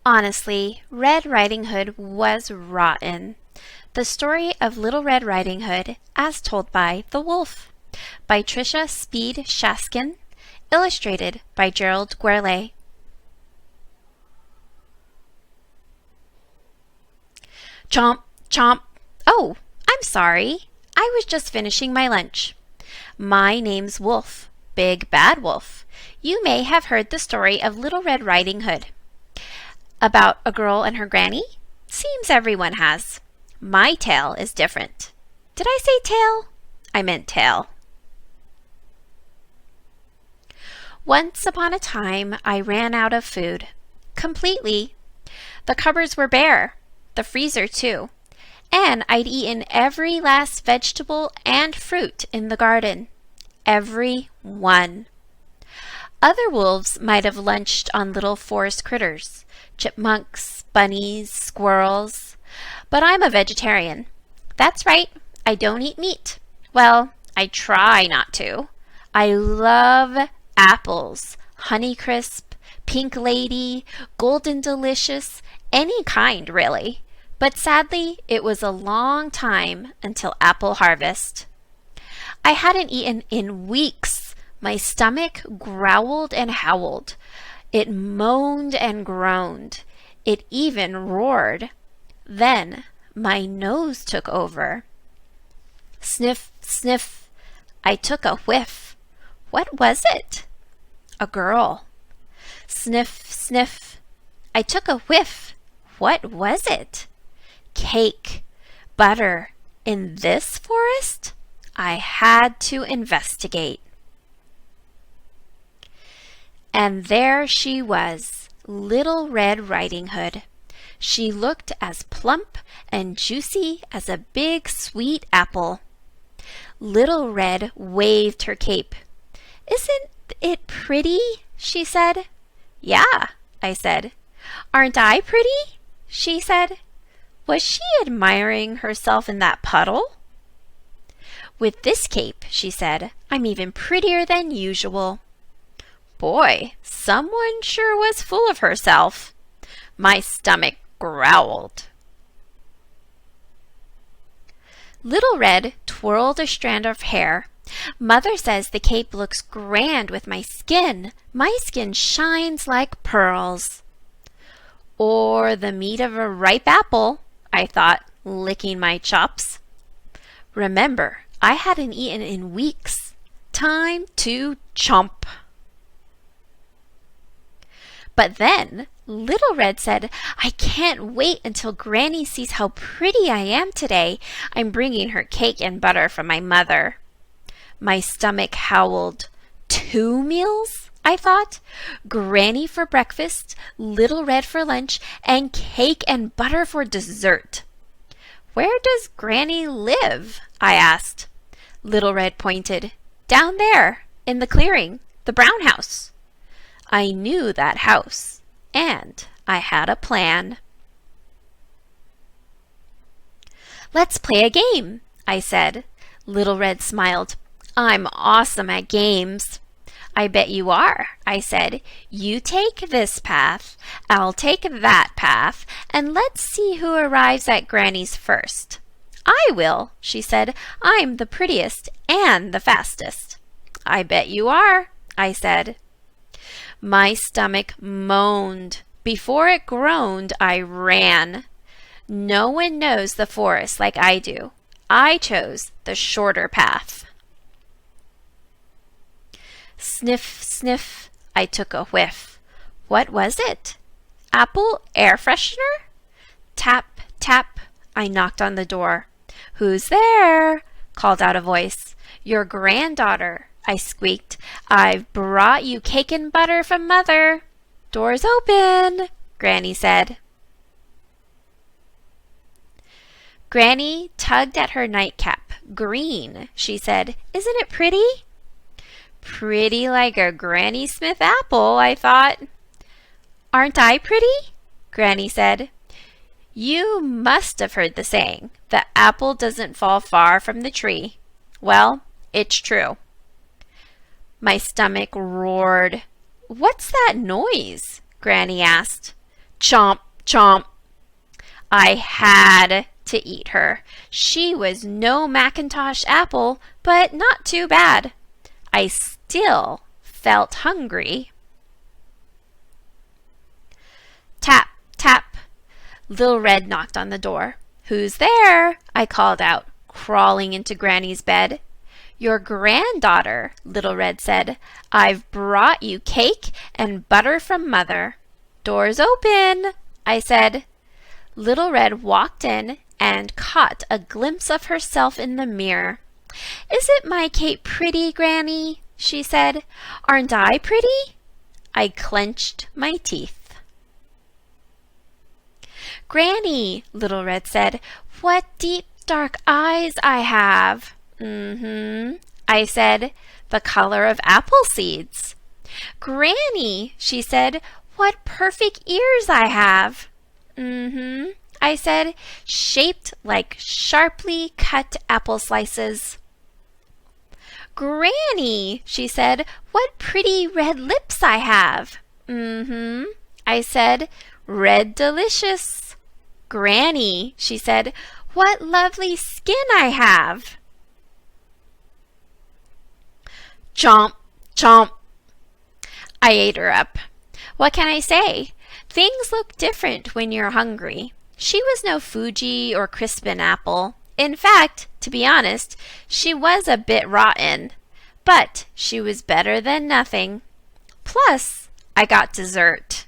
Honestly, Red Riding Hood was rotten. The Story of Little Red Riding Hood, as told by The Wolf, by Trisha Shaskan, illustrated by Gerald Guerlet. Chomp, chomp. Oh, I'm sorry. I was just finishing my lunch. My name's Wolf, Big Bad Wolf. You may have heard the story of Little Red Riding Hood. About a girl and her granny? Seems everyone has. My tale is different. Did I say tail? I meant tail. Once upon a time, I ran out of food. Completely. The cupboards were bare. The freezer, too. And I'd eaten every last vegetable and fruit in the garden. Every one. Other wolves might have lunched on little forest critters, chipmunks, bunnies, squirrels. But I'm a vegetarian. That's right, I don't eat meat. Well, I try not to. I love apples, Honeycrisp, Pink Lady, Golden Delicious, any kind really. But sadly, it was a long time until apple harvest. I hadn't eaten in weeks. My stomach growled and howled. It moaned and groaned. It even roared. Then my nose took over. Sniff, sniff. I took a whiff. What was it? A girl. Sniff, sniff. I took a whiff. What was it? Cake. Butter. In this forest? I had to investigate. And there she was, Little Red Riding Hood. She looked as plump and juicy as a big sweet apple. Little Red waved her cape. "Isn't it pretty?" she said. "Yeah," I said. "Aren't I pretty?" she said. Was she admiring herself in that puddle? "With this cape," she said, "I'm even prettier than usual." Boy, someone sure was full of herself. My stomach growled. Little Red twirled a strand of hair. "Mother says the cape looks grand with my skin. My skin shines like pearls." Or the meat of a ripe apple, I thought, licking my chops. Remember, I hadn't eaten in weeks. Time to chomp. But then Little Red said, "I can't wait until Granny sees how pretty I am today. I'm bringing her cake and butter from my mother." My stomach howled. 2 meals? I thought. Granny for breakfast, Little Red for lunch, and cake and butter for dessert. "Where does Granny live?" I asked. Little Red pointed. "Down there, in the clearing, the brown house." I knew that house, and I had a plan. "Let's play a game," I said. Little Red smiled. "I'm awesome at games." "I bet you are," I said. "You take this path, I'll take that path, and let's see who arrives at Granny's first." "I will," she said. "I'm the prettiest and the fastest." "I bet you are," I said. My stomach moaned. Before it groaned, I ran. No one knows the forest like I do. I chose the shorter path. Sniff, sniff. I took a whiff. What was it? Apple air freshener? Tap, tap. I knocked on the door. "Who's there?" called out a voice. "Your granddaughter," I squeaked. "I've brought you cake and butter from Mother." "Door's open," Granny said. Granny tugged at her nightcap. "Green," she said. "Isn't it pretty?" Pretty like a Granny Smith apple, I thought. "Aren't I pretty?" Granny said. You must have heard the saying, "The apple doesn't fall far from the tree." Well, it's true. My stomach roared. "What's that noise?" Granny asked. Chomp, chomp. I had to eat her. She was no Macintosh apple, but not too bad. I still felt hungry. Tap, tap. Little Red knocked on the door. Who's there? I called out, crawling into Granny's bed. Your granddaughter, Little Red said. I've brought you cake and butter from Mother. Doors open, I said. Little Red walked in and caught a glimpse of herself in the mirror. Isn't my cape pretty, Granny? She said. Aren't I pretty? I clenched my teeth. Granny, Little Red said, what deep dark eyes I have. I said, the color of apple seeds. Granny, she said, what perfect ears I have. I said, shaped like sharply cut apple slices. Granny, she said, what pretty red lips I have. I said, red delicious. Granny, she said, what lovely skin I have. Chomp, chomp. I ate her up. What can I say? Things look different when you're hungry. She was no Fuji or Crispin apple. In fact, to be honest, she was a bit rotten. But she was better than nothing. Plus, I got dessert.